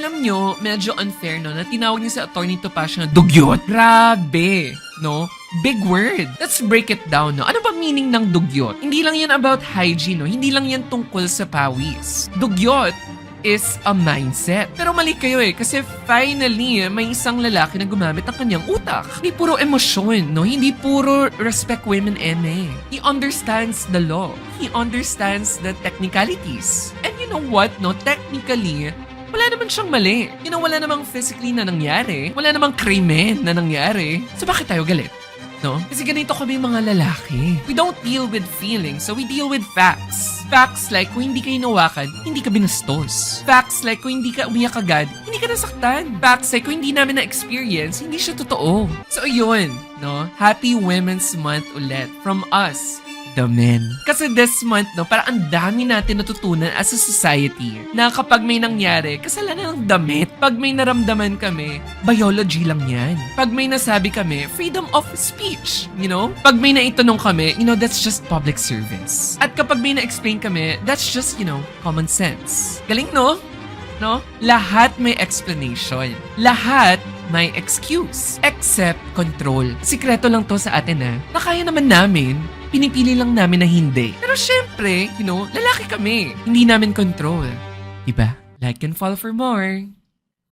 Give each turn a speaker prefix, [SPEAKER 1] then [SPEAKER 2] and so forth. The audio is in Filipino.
[SPEAKER 1] Alam nyo, medyo unfair, no? Na tinawag niya sa attorney Topacio na dugyot. Grabe, no? Big word. Let's break it down, no? Ano ba meaning ng dugyot? Hindi lang yan about hygiene, no? Hindi lang yan tungkol sa pawis. Dugyot is a mindset. Pero mali kayo kasi finally, may isang lalaki na gumamit ng kanyang utak. Hindi puro emosyon, no? Hindi puro respect women He understands the law. He understands the technicalities. And you know what, no? Technically, wala naman siyang mali. Wala namang physically na nangyari. Wala namang krimen na nangyari. So bakit tayo galit? No? Kasi ganito kami mga lalaki. We don't deal with feelings, so we deal with facts. Facts like kung hindi ka hinawakan, hindi ka binastos. Facts like kung hindi ka umiyak agad, hindi ka nasaktan. Facts like kung hindi namin na-experience, hindi siya totoo. So yun, no? Happy Women's Month ulit from us, the men. Kasi this month, no, parang ang dami natin natutunan as a society na kapag may nangyari, kasalanan ng damit. Pag may naramdaman kami, biology lang yan. Pag may nasabi kami, freedom of speech, you know? Pag may naitanong kami, you know, that's just public service. At kapag may na-explain kami, that's just, you know, common sense. Galing, no? No? Lahat may explanation. Lahat may excuse. Except control. Sikreto lang to sa atin na kaya naman namin, pinipili lang namin na hindi. Pero syempre, you know, lalaki kami. Hindi namin control. Diba? Like and follow for more.